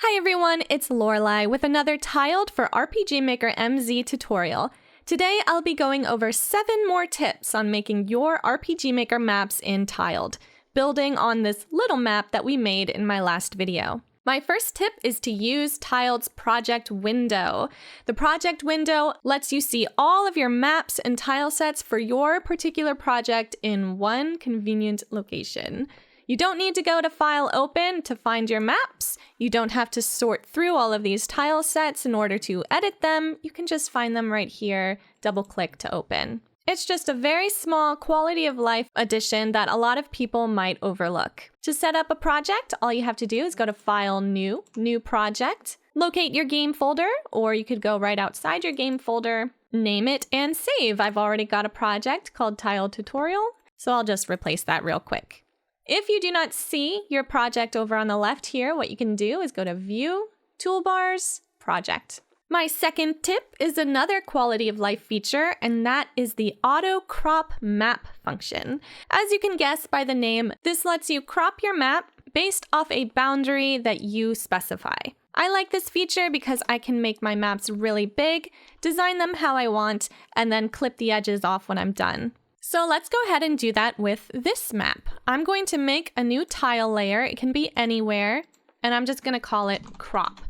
Hi everyone, it's Lorelei with another Tiled for RPG Maker MZ tutorial. Today I'll be going over 7 more tips on making your RPG Maker maps in Tiled, building on this little map that we made in my last video. My first tip is to use Tiled's project window. The project window lets you see all of your maps and tile sets for your particular project in one convenient location. You don't need to go to File Open to find your maps. You don't have to sort through all of these tile sets in order to edit them. You can just find them right here, double-click to open. It's just a very small quality of life addition that a lot of people might overlook. To set up a project, all you have to do is go to File, New Project, locate your game folder, or you could go right outside your game folder, name it, and save. I've already got a project called Tile Tutorial, so I'll just replace that real quick. If you do not see your project over on the left here, what you can do is go to View, Toolbars, Project. My second tip is another quality of life feature, and that is the Autocrop map function. As you can guess by the name, this lets you crop your map based off a boundary that you specify. I like this feature because I can make my maps really big, design them how I want, and then clip the edges off when I'm done. So let's go ahead and do that with this map. I'm going to make a new tile layer. It can be anywhere, and I'm just going to call it crop.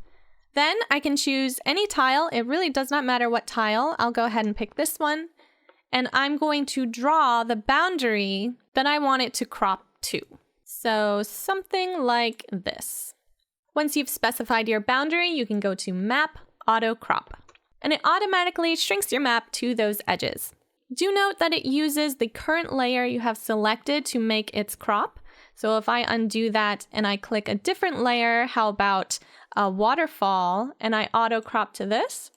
Then I can choose any tile. It really does not matter what tile. I'll go ahead and pick this one, and I'm going to draw the boundary that I want it to crop to. So something like this. Once you've specified your boundary, you can go to Map, Auto Crop, and it automatically shrinks your map to those edges. Do note that it uses the current layer you have selected to make its crop. So if I undo that and I click a different layer, how about a waterfall, and I auto crop to this,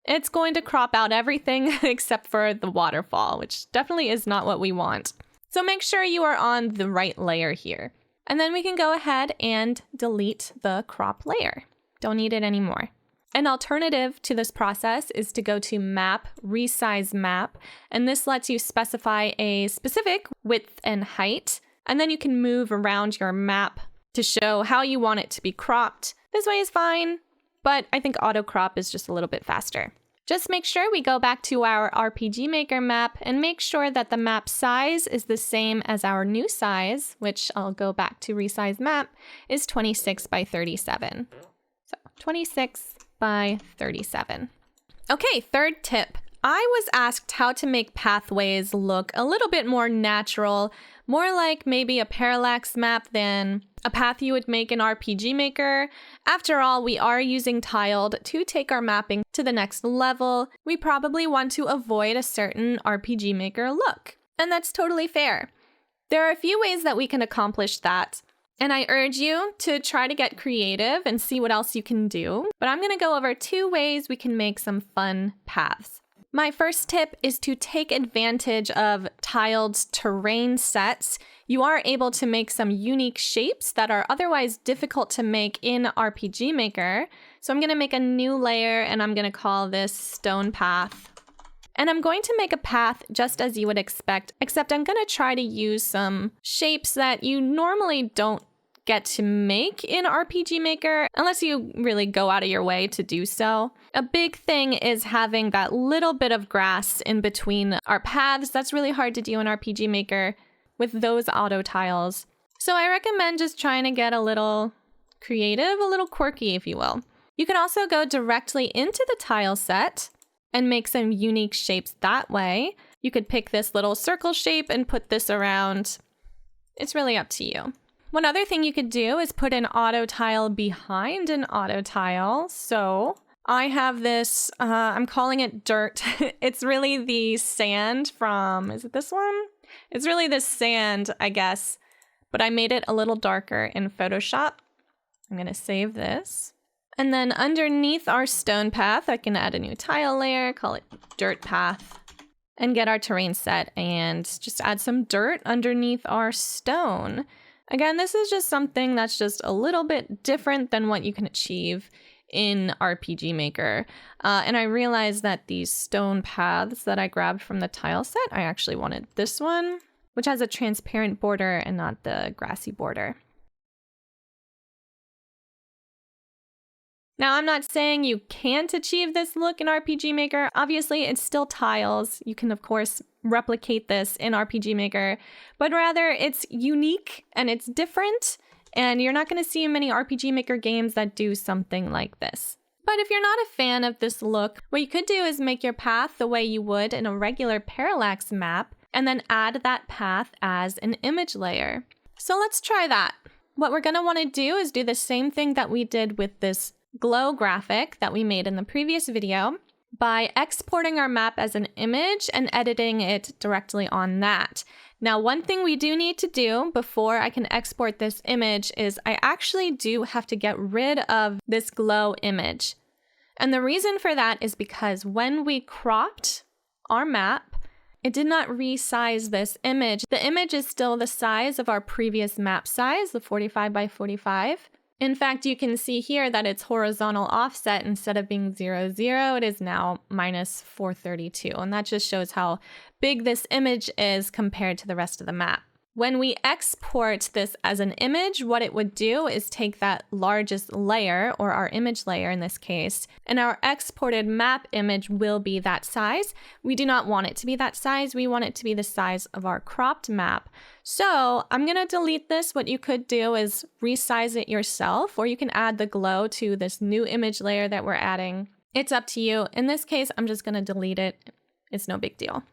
it's going to crop out everything except for the waterfall, which definitely is not what we want. So make sure you are on the right layer here. And then we can go ahead and delete the crop layer. Don't need it anymore. An alternative to this process is to go to Map, Resize Map, and this lets you specify a specific width and height, and then you can move around your map to show how you want it to be cropped. This way is fine, but I think auto crop is just a little bit faster. Just make sure we go back to our RPG Maker map and make sure that the map size is the same as our new size, which I'll go back to Resize Map, is 26 by 37. So 26 by 37. Okay, third tip. I was asked how to make pathways look a little bit more natural, more like maybe a parallax map than a path you would make in RPG Maker. After all, we are using Tiled to take our mapping to the next level. We probably want to avoid a certain RPG Maker look, and that's totally fair. There are a few ways that we can accomplish that, and I urge you to try to get creative and see what else you can do. But I'm going to go over 2 ways we can make some fun paths. My first tip is to take advantage of Tiled's terrain sets. You are able to make some unique shapes that are otherwise difficult to make in RPG Maker. So I'm going to make a new layer, and I'm going to call this Stone Path. And I'm going to make a path just as you would expect, except I'm going to try to use some shapes that you normally don't get to make in RPG Maker, unless you really go out of your way to do so. A big thing is having that little bit of grass in between our paths. That's really hard to do in RPG Maker with those auto tiles. So I recommend just trying to get a little creative, a little quirky, if you will. You can also go directly into the tile set and make some unique shapes that way. You could pick this little circle shape and put this around. It's really up to you. One other thing you could do is put an auto tile behind an auto tile. So I have this, I'm calling it dirt. It's really the sand from, is it this one? It's really this sand, I guess, but I made it a little darker in Photoshop. I'm gonna save this. And then underneath our stone path, I can add a new tile layer, call it dirt path, and get our terrain set and just add some dirt underneath our stone. Again, this is just something that's just a little bit different than what you can achieve in RPG Maker. And I realized that these stone paths that I grabbed from the tile set, I actually wanted this one, which has a transparent border and not the grassy border. Now, I'm not saying you can't achieve this look in RPG Maker. Obviously, it's still tiles. You can, of course, replicate this in RPG Maker, but rather it's unique and it's different, and you're not going to see many RPG Maker games that do something like this. But if you're not a fan of this look, what you could do is make your path the way you would in a regular parallax map, and then add that path as an image layer. So let's try that. What we're going to want to do is do the same thing that we did with this glow graphic that we made in the previous video by exporting our map as an image and editing it directly on that. Now, one thing we do need to do before I can export this image is I actually do have to get rid of this glow image. And the reason for that is because when we cropped our map, it did not resize this image. The image is still the size of our previous map size, the 45 by 45. In fact, you can see here that its horizontal offset, instead of being 0, 0, it is now minus 432. And that just shows how big this image is compared to the rest of the map. When we export this as an image, what it would do is take that largest layer, or our image layer in this case, and our exported map image will be that size. We do not want it to be that size. We want it to be the size of our cropped map. So I'm going to delete this. What you could do is resize it yourself, or you can add the glow to this new image layer that we're adding. It's up to you. In this case, I'm just going to delete it. It's no big deal.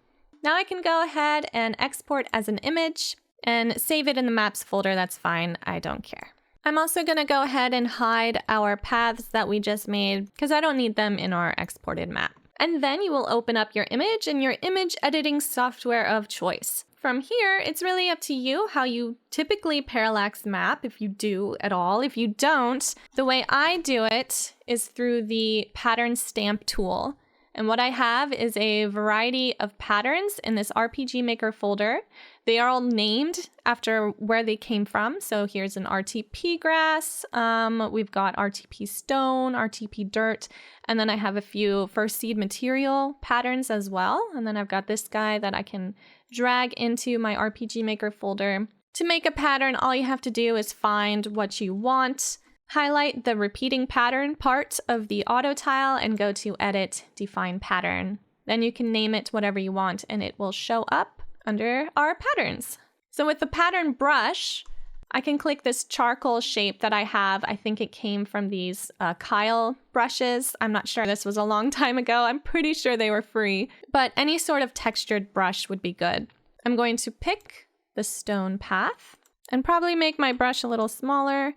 Now I can go ahead and export as an image and save it in the maps folder. That's fine. I don't care. I'm also going to go ahead and hide our paths that we just made because I don't need them in our exported map. And then you will open up your image in your image editing software of choice. From here, it's really up to you how you typically parallax map, if you do at all. If you don't, the way I do it is through the pattern stamp tool. And what I have is a variety of patterns in this RPG Maker folder. They are all named after where they came from. So here's an RTP grass, we've got RTP stone, RTP dirt, and then I have a few first seed material patterns as well. And then I've got this guy that I can drag into my RPG Maker folder. To make a pattern, all you have to do is find what you want, highlight the repeating pattern part of the auto tile, and go to Edit, Define Pattern. Then you can name it whatever you want, and it will show up under our patterns. So with the pattern brush, I can click this charcoal shape that I have. I think it came from these Kyle brushes. I'm not sure. This was a long time ago. I'm pretty sure they were free, but any sort of textured brush would be good. I'm going to pick the stone path and probably make my brush a little smaller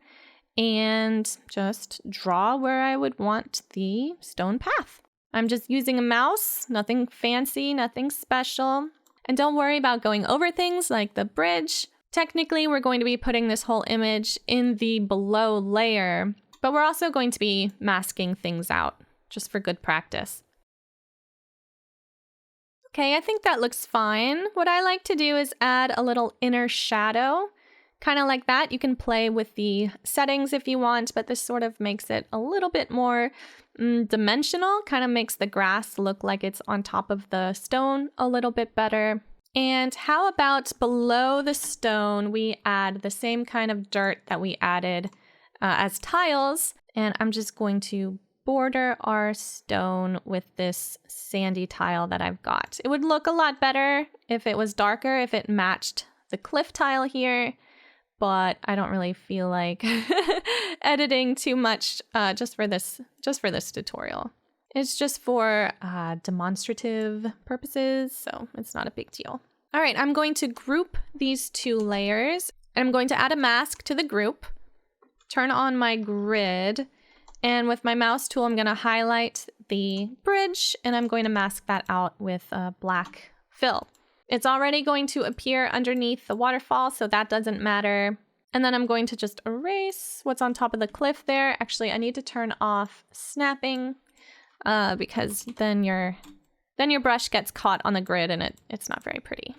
and just draw where I would want the stone path. I'm just using a mouse, nothing fancy, nothing special. And don't worry about going over things like the bridge. Technically, we're going to be putting this whole image in the below layer, but we're also going to be masking things out just for good practice. Okay, I think that looks fine. What I like to do is add a little inner shadow, kind of like that. You can play with the settings if you want, but this sort of makes it a little bit more dimensional, kind of makes the grass look like it's on top of the stone a little bit better. And how about below the stone, we add the same kind of dirt that we added as tiles. And I'm just going to border our stone with this sandy tile that I've got. It would look a lot better if it was darker, if it matched the cliff tile here, but I don't really feel like editing too much just for this tutorial. It's just for demonstrative purposes, so it's not a big deal. All right, I'm going to group these two layers. I'm going to add a mask to the group, turn on my grid, and with my mouse tool, I'm going to highlight the bridge, and I'm going to mask that out with a black fill. It's already going to appear underneath the waterfall, so that doesn't matter. And then I'm going to just erase what's on top of the cliff there. Actually, I need to turn off snapping. Because then your brush gets caught on the grid and it's not very pretty.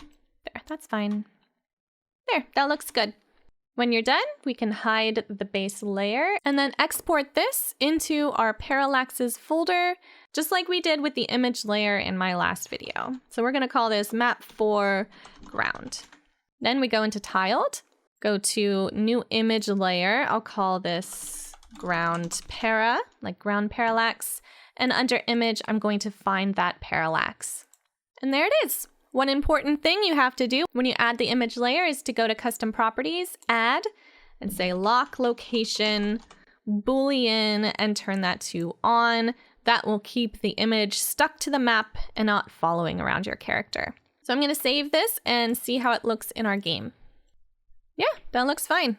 There, that's fine. There, that looks good. When you're done, we can hide the base layer and then export this into our parallaxes folder, just like we did with the image layer in my last video. So we're gonna call this map 4 ground. Then we go into tiled, go to new image layer. I'll call this ground para, like ground parallax. And under image, I'm going to find that parallax. And there it is. One important thing you have to do when you add the image layer is to go to custom properties, add, and say lock location, Boolean, and turn that to on. That will keep the image stuck to the map and not following around your character. So I'm going to save this and see how it looks in our game. Yeah, that looks fine.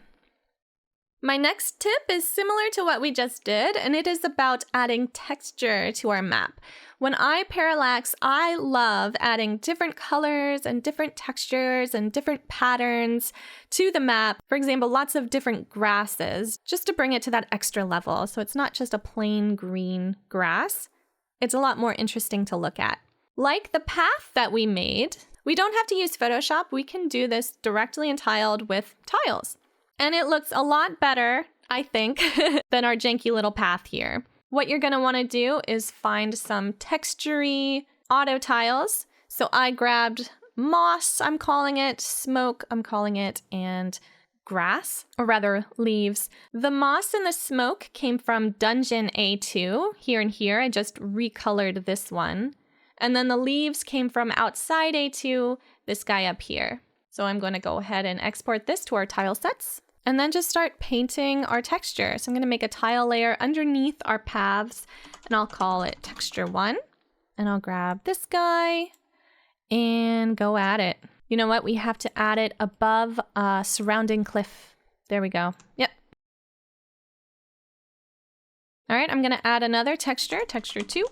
My next tip is similar to what we just did, and it is about adding texture to our map. When I parallax, I love adding different colors and different textures and different patterns to the map. For example, lots of different grasses, just to bring it to that extra level. So it's not just a plain green grass. It's a lot more interesting to look at. Like the path that we made, we don't have to use Photoshop. We can do this directly in Tiled with tiles. And it looks a lot better, I think, than our janky little path here. What you're going to want to do is find some textury auto tiles. So I grabbed moss, I'm calling it, smoke, I'm calling it, and grass, or rather leaves. The moss and the smoke came from Dungeon A2, here and here. I just recolored this one. And then the leaves came from outside A2, this guy up here. So I'm going to go ahead and export this to our tile sets. And then just start painting our texture. So I'm going to make a tile layer underneath our paths, and I'll call it texture 1. And I'll grab this guy and go at it. You know what? We have to add it above a surrounding cliff. There we go. Yep. All right, I'm going to add another texture, texture 2.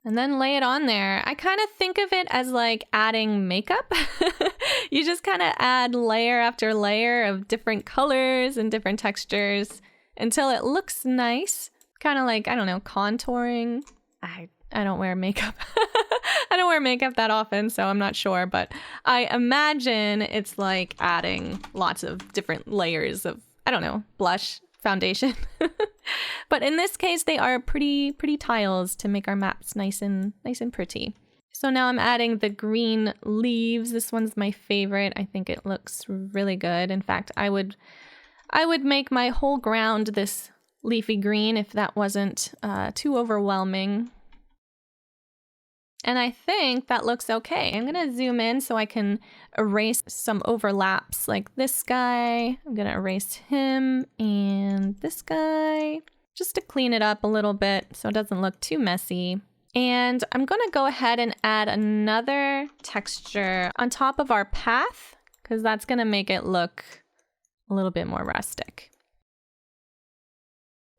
And then lay it on there. I kind of think of it as like adding makeup. You just kind of add layer after layer of different colors and different textures until it looks nice. Kind of like, I don't know, contouring. I don't wear makeup. I don't wear makeup that often, so I'm not sure. But I imagine it's like adding lots of different layers of, I don't know, blush, foundation. But in this case, they are pretty tiles to make our maps nice and pretty. So now I'm adding the green leaves. This one's my favorite. I think it looks really good. In fact, I would make my whole ground this leafy green if that wasn't too overwhelming. And I think that looks okay. I'm going to zoom in so I can erase some overlaps like this guy. I'm going to erase him and this guy just to clean it up a little bit so it doesn't look too messy. And I'm going to go ahead and add another texture on top of our path because that's going to make it look a little bit more rustic.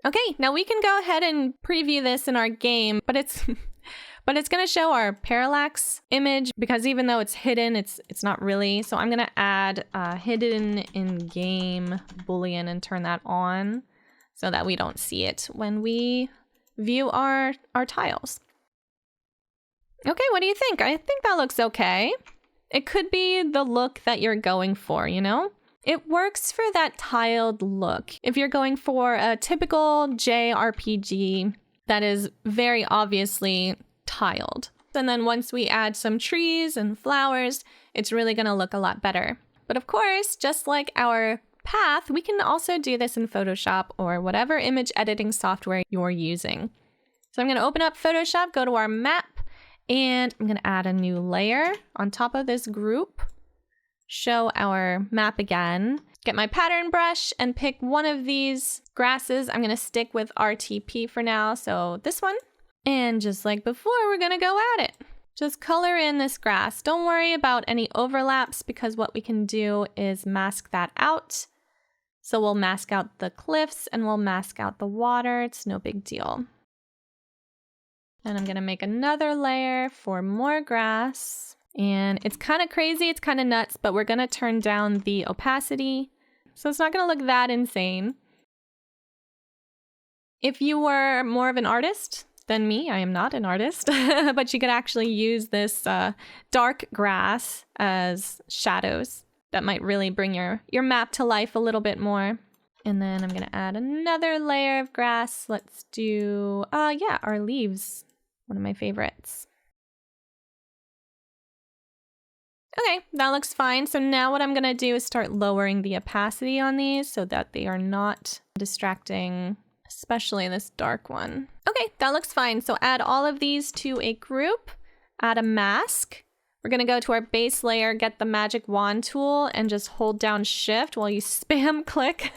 Okay, now we can go ahead and preview this in our game, but it's going to show our parallax image because even though it's hidden, it's not really. So I'm going to add hidden in game Boolean and turn that on so that we don't see it when we view our tiles. Okay, what do you think? I think that looks okay. It could be the look that you're going for, you know? It works for that tiled look. If you're going for a typical JRPG that is very obviously tiled. And then once we add some trees and flowers, it's really going to look a lot better. But of course, just like our path, we can also do this in Photoshop or whatever image editing software you're using. So I'm going to open up Photoshop, go to our map, and I'm going to add a new layer on top of this group, show our map again, get my pattern brush and pick one of these grasses. I'm going to stick with RTP for now, so this one. And just like before, we're going to go at it. Just color in this grass. Don't worry about any overlaps because what we can do is mask that out. So we'll mask out the cliffs and we'll mask out the water. It's no big deal. And I'm going to make another layer for more grass. And it's kind of crazy, it's kind of nuts, but we're going to turn down the opacity. So it's not going to look that insane. If you were more of an artist than me, I am not an artist, but you could actually use this dark grass as shadows. That might really bring your map to life a little bit more. And then I'm going to add another layer of grass. Let's do, our leaves. One of my favorites. Okay, that looks fine. So now what I'm going to do is start lowering the opacity on these so that they are not distracting especially this dark one. Okay, that looks fine. So add all of these to a group, add a mask. We're gonna go to our base layer, get the magic wand tool, and just hold down shift while you spam click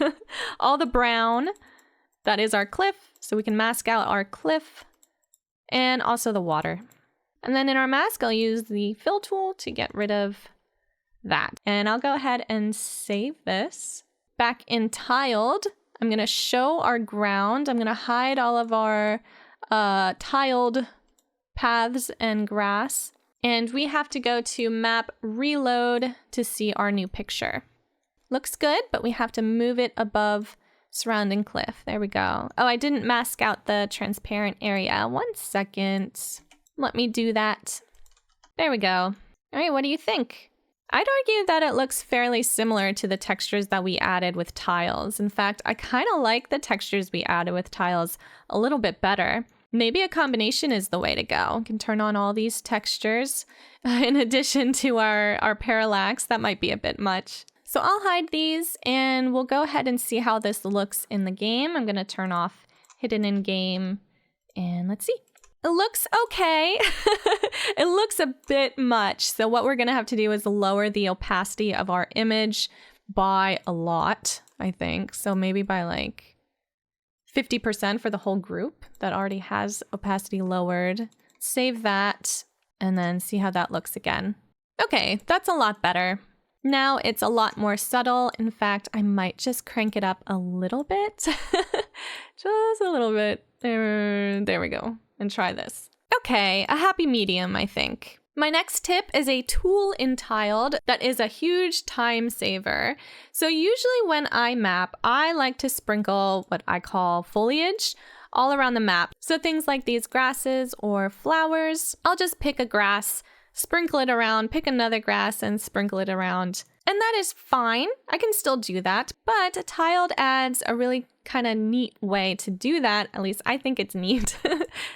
all the brown. That is our cliff, so we can mask out our cliff and also the water. And then in our mask, I'll use the fill tool to get rid of that. And I'll go ahead and save this. Back in tiled, I'm gonna show our ground. I'm gonna hide all of our tiled paths and grass. And we have to go to map reload to see our new picture. Looks good, but we have to move it above surrounding cliff. There we go. Oh, I didn't mask out the transparent area. 1 second. Let me do that. There we go. All right, what do you think? I'd argue that it looks fairly similar to the textures that we added with tiles. In fact, I kind of like the textures we added with tiles a little bit better. Maybe a combination is the way to go. We can turn on all these textures in addition to our parallax. That might be a bit much. So I'll hide these and we'll go ahead and see how this looks in the game. I'm gonna turn off hidden in game and let's see. It looks okay. It looks a bit much. So what we're gonna have to do is lower the opacity of our image by a lot, I think. So maybe by like 50% for the whole group that already has opacity lowered. Save that and then see how that looks again. Okay, that's a lot better. Now it's a lot more subtle. In fact, I might just crank it up a little bit. Just a little bit. There we go. And try this. Okay, a happy medium, I think. My next tip is a tool in tiled that is a huge time saver. So usually when I map, I like to sprinkle what I call foliage all around the map. So things like these grasses or flowers, I'll just pick a grass, sprinkle it around, pick another grass and sprinkle it around. And that is fine. I can still do that, but tiled adds a really kind of neat way to do that. At least I think it's neat.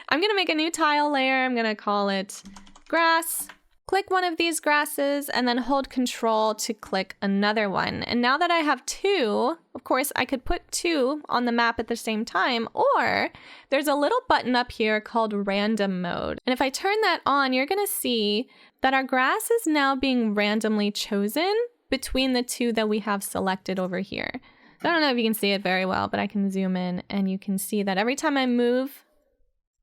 I'm gonna make a new tile layer. I'm gonna call it grass. Click one of these grasses and then hold Control to click another one. And now that I have two, of course, I could put two on the map at the same time, or there's a little button up here called Random Mode. And if I turn that on, you're gonna see that our grass is now being randomly chosen between the two that we have selected over here. I don't know if you can see it very well, but I can zoom in and you can see that every time I move,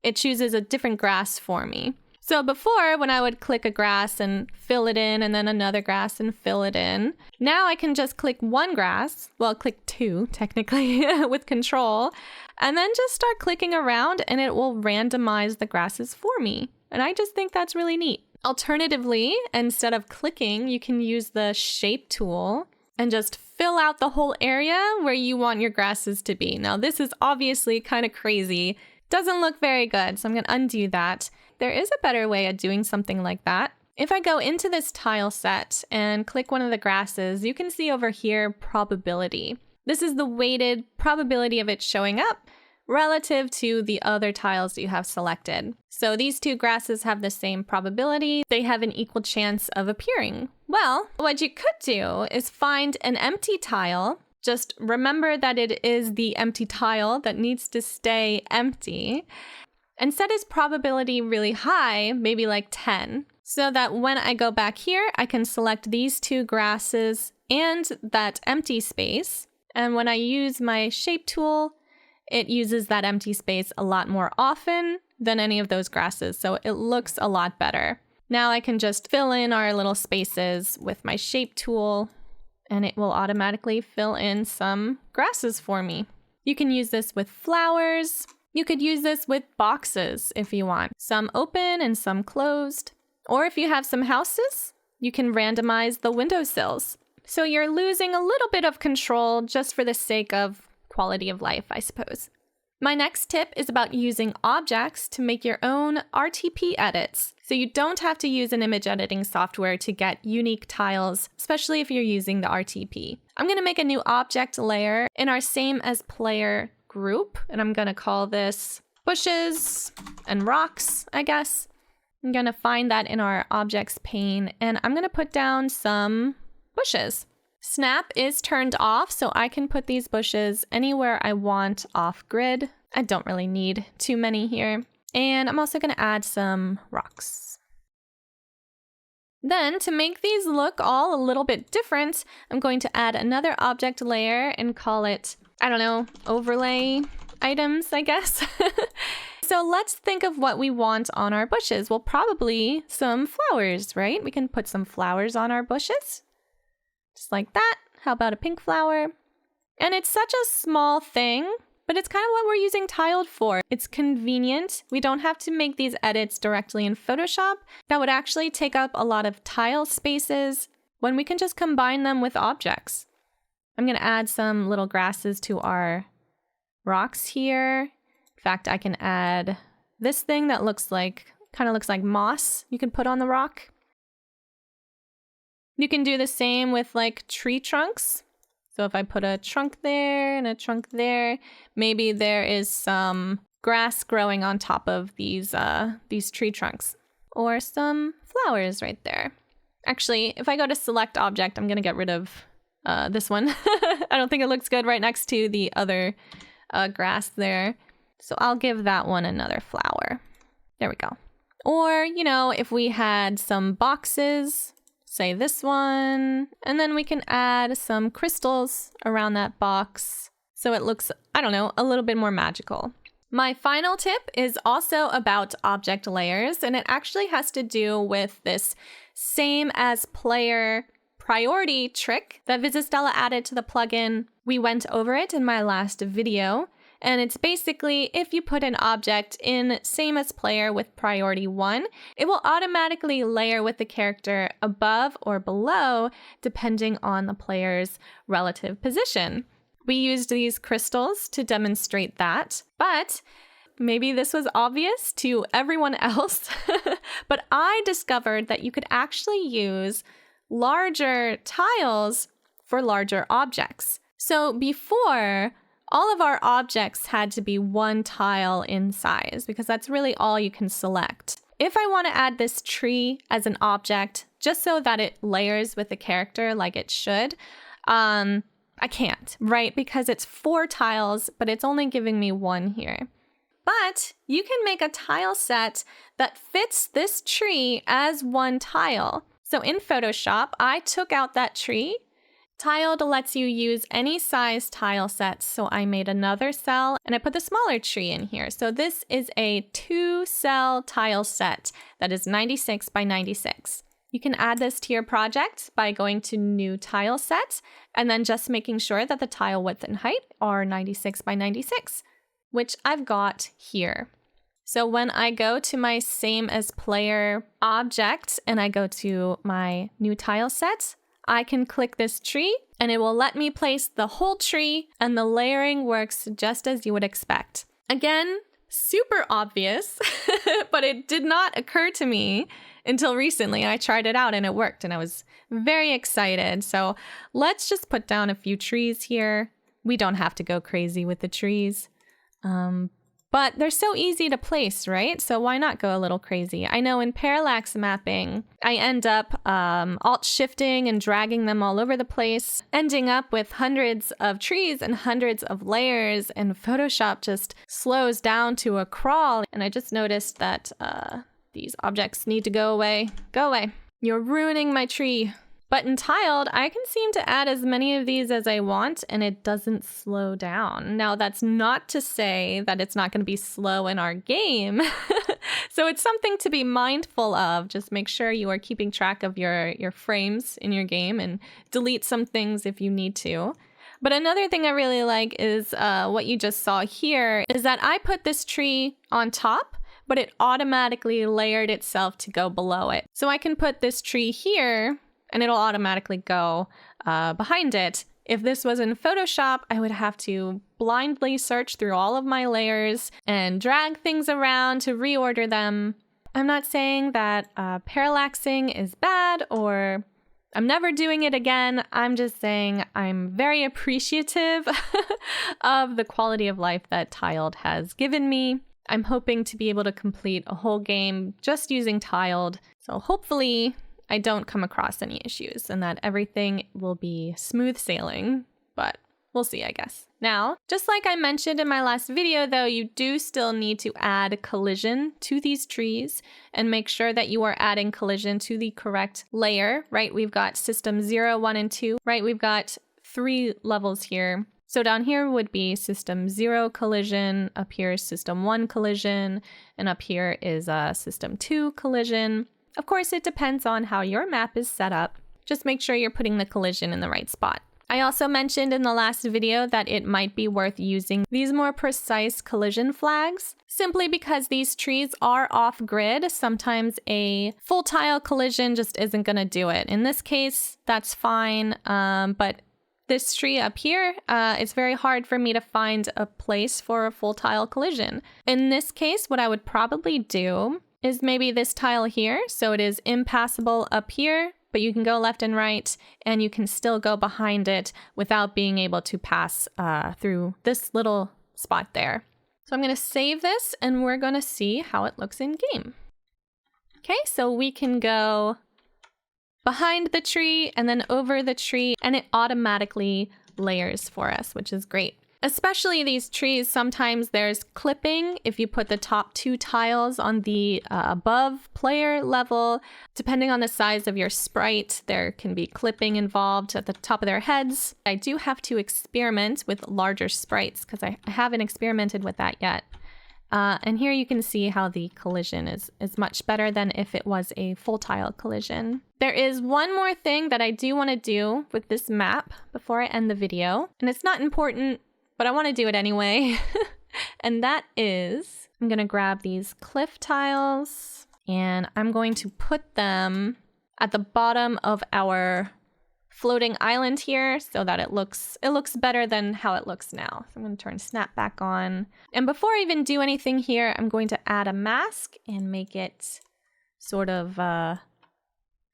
it chooses a different grass for me. So before, when I would click a grass and fill it in and then another grass and fill it in, now I can just click one grass, well, click two technically with Control, and then just start clicking around and it will randomize the grasses for me. And I just think that's really neat. Alternatively, instead of clicking, you can use the shape tool and just fill out the whole area where you want your grasses to be. Now, this is obviously kind of crazy. Doesn't look very good, so I'm gonna undo that. There is a better way of doing something like that. If I go into this tile set and click one of the grasses, you can see over here probability. This is the weighted probability of it showing up relative to the other tiles that you have selected. So these two grasses have the same probability. They have an equal chance of appearing. Well, what you could do is find an empty tile. Just remember that it is the empty tile that needs to stay empty, and set its probability really high, maybe like 10, so that when I go back here, I can select these two grasses and that empty space. And when I use my shape tool, it uses that empty space a lot more often than any of those grasses, so it looks a lot better. Now I can just fill in our little spaces with my shape tool, and it will automatically fill in some grasses for me. You can use this with flowers. You could use this with boxes if you want. Some open and some closed. Or if you have some houses, you can randomize the windowsills. So you're losing a little bit of control just for the sake of quality of life, I suppose. My next tip is about using objects to make your own RTP edits. So you don't have to use an image editing software to get unique tiles, especially if you're using the RTP. I'm gonna make a new object layer in our same as player group, and I'm gonna call this bushes and rocks, I guess. I'm gonna find that in our objects pane, and I'm gonna put down some bushes. Snap is turned off, so I can put these bushes anywhere I want off grid. I don't really need too many here. And I'm also going to add some rocks. Then, to make these look all a little bit different, I'm going to add another object layer and call it, I don't know, overlay items, I guess. So let's think of what we want on our bushes. Well, probably some flowers, right? We can put some flowers on our bushes. Just like that. How about a pink flower? And it's such a small thing, but it's kind of what we're using tiled for. It's convenient. We don't have to make these edits directly in Photoshop. That would actually take up a lot of tile spaces when we can just combine them with objects. I'm going to add some little grasses to our rocks here. In fact, I can add this thing that kind of looks like moss you can put on the rock. You can do the same with like tree trunks. So if I put a trunk there and a trunk there, maybe there is some grass growing on top of these tree trunks, or some flowers right there. Actually, if I go to select object, I'm gonna get rid of this one. I don't think it looks good right next to the other grass there. So I'll give that one another flower. There we go. Or, you know, if we had some boxes, say this one, and then we can add some crystals around that box so it looks, I don't know, a little bit more magical. My final tip is also about object layers, and it actually has to do with this same as player priority trick that Visustella added to the plugin. We went over it in my last video. And it's basically, if you put an object in same as player with priority 1, it will automatically layer with the character above or below, depending on the player's relative position. We used these crystals to demonstrate that, but maybe this was obvious to everyone else, but I discovered that you could actually use larger tiles for larger objects. So before, all of our objects had to be one tile in size because that's really all you can select. If I want to add this tree as an object, just so that it layers with the character like it should, I can't, right? Because it's 4 tiles, but it's only giving me 1 here. But you can make a tile set that fits this tree as 1 tile. So in Photoshop, I took out that tree. Tiled lets you use any size tile sets, so I made another cell and I put the smaller tree in here. So this is a 2-cell tile set that is 96 by 96. You can add this to your project by going to New Tile Set and then just making sure that the tile width and height are 96 by 96, which I've got here. So when I go to my same as player object and I go to my New Tile Set, I can click this tree and it will let me place the whole tree, and the layering works just as you would expect. Again, super obvious, but it did not occur to me until recently. I tried it out and it worked and I was very excited. So let's just put down a few trees here. We don't have to go crazy with the trees. But they're so easy to place, right? So why not go a little crazy? I know in parallax mapping, I end up alt-shifting and dragging them all over the place, ending up with hundreds of trees and hundreds of layers, and Photoshop just slows down to a crawl. And I just noticed that these objects need to go away. Go away. You're ruining my tree. But in tiled, I can seem to add as many of these as I want and it doesn't slow down. Now, that's not to say that it's not going to be slow in our game. So it's something to be mindful of. Just make sure you are keeping track of your frames in your game and delete some things if you need to. But another thing I really like is what you just saw here is that I put this tree on top, but it automatically layered itself to go below it. So I can put this tree here and it'll automatically go behind it. If this was in Photoshop, I would have to blindly search through all of my layers and drag things around to reorder them. I'm not saying that parallaxing is bad or I'm never doing it again. I'm just saying I'm very appreciative of the quality of life that tiled has given me. I'm hoping to be able to complete a whole game just using tiled. So hopefully I don't come across any issues and that everything will be smooth sailing, but We'll see, I guess. Now, just like I mentioned in my last video though, you do still need to add collision to these trees and make sure that you are adding collision to the correct layer, right? We've got system 0, 1, and 2, right? We've got 3 levels here. So down here would be system 0 collision, up here is system 1 collision, and up here is system 2 collision. Of course, it depends on how your map is set up. Just make sure you're putting the collision in the right spot. I also mentioned in the last video that it might be worth using these more precise collision flags, simply because these trees are off-grid. Sometimes a full tile collision just isn't going to do it. In this case, that's fine, but this tree up here, it's very hard for me to find a place for a full tile collision. In this case, what I would probably do is maybe this tile here. So it is impassable up here, but you can go left and right, and you can still go behind it without being able to pass through this little spot there. So I'm going to save this, and we're going to see how it looks in game. Okay, so we can go behind the tree and then over the tree, and it automatically layers for us, which is great. Especially these trees, sometimes there's clipping if you put the top 2 tiles on the above player level. Depending on the size of your sprite, there can be clipping involved at the top of their heads. I do have to experiment with larger sprites because I haven't experimented with that yet. And here you can see how the collision is much better than if it was a full tile collision. There is one more thing that I do want to do with this map before I end the video, and it's not important, but I want to do it anyway. And that is, I'm going to grab these cliff tiles and I'm going to put them at the bottom of our floating island here so that it looks better than how it looks now. So I'm going to turn snap back on. And before I even do anything here, I'm going to add a mask and make it sort of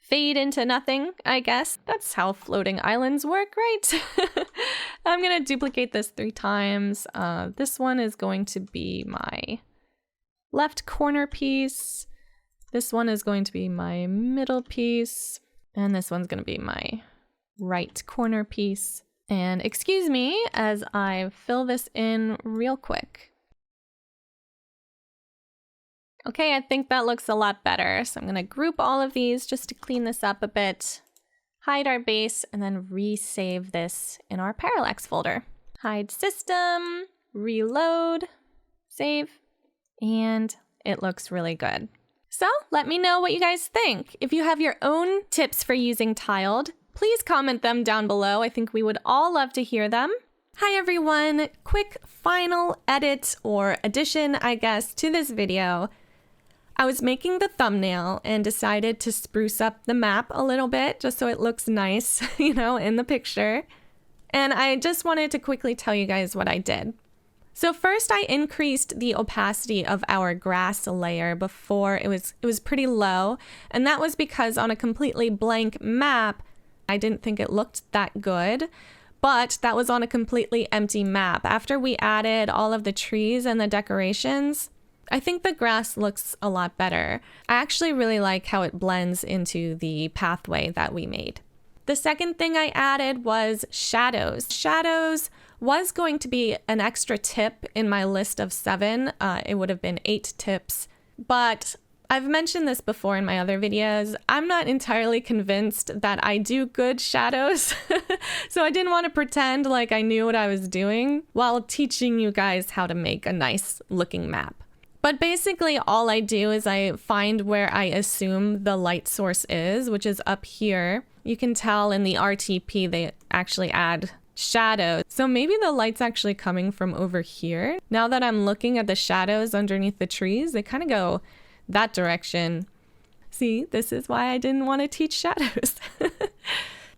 fade into nothing, I guess. That's how floating islands work, right? I'm going to duplicate this 3 times. This one is going to be my left corner piece. This one is going to be my middle piece. And this one's going to be my right corner piece. And excuse me as I fill this in real quick. Okay, I think that looks a lot better. So I'm going to group all of these just to clean this up a bit, hide our base, and then resave this in our parallax folder. Hide system, reload, save, and it looks really good. So let me know what you guys think. If you have your own tips for using tiled, please comment them down below. I think we would all love to hear them. Hi everyone, quick final edit or addition, I guess, to this video. I was making the thumbnail and decided to spruce up the map a little bit just so it looks nice, you know, in the picture. And I just wanted to quickly tell you guys what I did. So first I increased the opacity of our grass layer before it was pretty low. And that was because on a completely blank map, I didn't think it looked that good. But that was on a completely empty map. After we added all of the trees and the decorations, I think the grass looks a lot better. I actually really like how it blends into the pathway that we made. The second thing I added was shadows. Shadows was going to be an extra tip in my list of 7. It would have been 8 tips, but I've mentioned this before in my other videos. I'm not entirely convinced that I do good shadows, so I didn't want to pretend like I knew what I was doing while teaching you guys how to make a nice looking map. But basically all I do is I find where I assume the light source is, which is up here. You can tell in the RTP they actually add shadows. So maybe the light's actually coming from over here. Now that I'm looking at the shadows underneath the trees, they kind of go that direction. See, this is why I didn't want to teach shadows.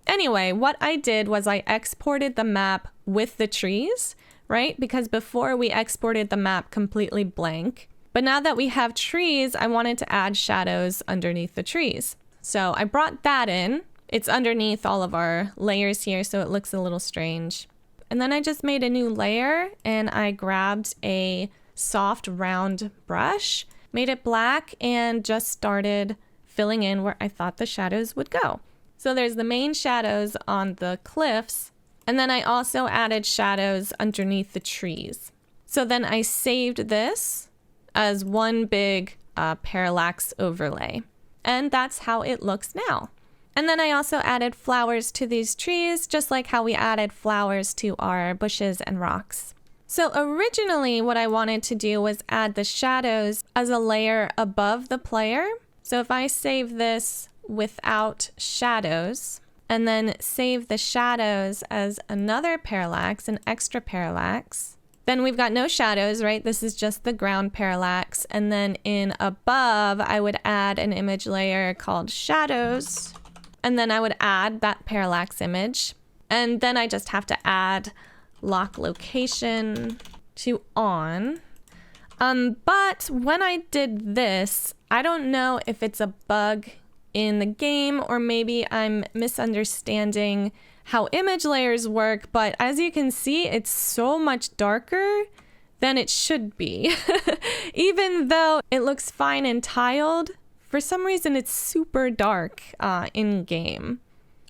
Anyway, what I did was I exported the map with the trees, right? Because before we exported the map completely blank. But now that we have trees, I wanted to add shadows underneath the trees. So I brought that in. It's underneath all of our layers here, so it looks a little strange. And then I just made a new layer and I grabbed a soft round brush, made it black, and just started filling in where I thought the shadows would go. So there's the main shadows on the cliffs, And then I also added shadows underneath the trees. So then I saved this as one big parallax overlay. And that's how it looks now. And then I also added flowers to these trees, just like how we added flowers to our bushes and rocks. So originally what I wanted to do was add the shadows as a layer above the player. So if I save this without shadows, and then save the shadows as another parallax, an extra parallax, then we've got no shadows, right? This is just the ground parallax. And then in above, I would add an image layer called shadows. And then I would add that parallax image. And then I just have to add lock location to on. But when I did this, I don't know if it's a bug in the game or maybe I'm misunderstanding how image layers work, but as you can see, it's so much darker than it should be. Even though it looks fine and tiled, for some reason it's super dark in game,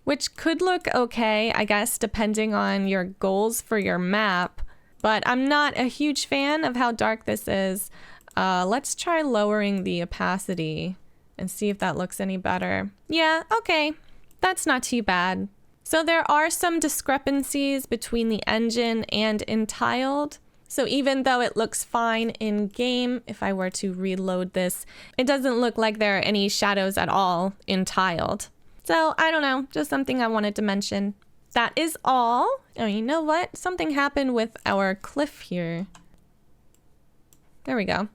which could look okay, I guess, depending on your goals for your map, but I'm not a huge fan of how dark this is. Let's try lowering the opacity and see if that looks any better. Yeah, okay, that's not too bad. So there are some discrepancies between the engine and in tiled. So even though it looks fine in game, if I were to reload this, it doesn't look like there are any shadows at all in tiled. So I don't know, just something I wanted to mention. That is all. Oh, you know what? Something happened with our cliff here. There we go.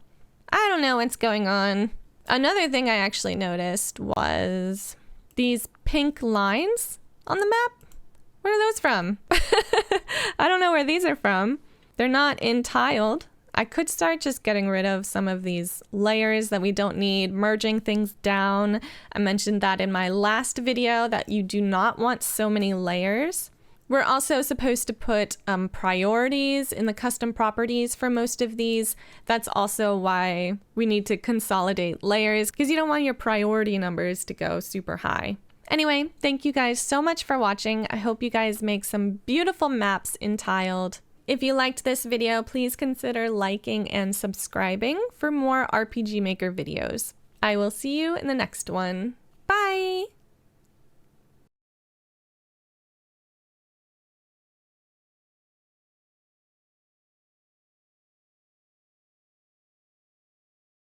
I don't know what's going on. Another thing I actually noticed was these pink lines on the map. Where are those from? I don't know where these are from. They're not in tiled. I could start just getting rid of some of these layers that we don't need, merging things down. I mentioned that in my last video that you do not want so many layers. We're also supposed to put priorities in the custom properties for most of these. That's also why we need to consolidate layers, because you don't want your priority numbers to go super high. Anyway, thank you guys so much for watching. I hope you guys make some beautiful maps in tiled. If you liked this video, please consider liking and subscribing for more RPG Maker videos. I will see you in the next one.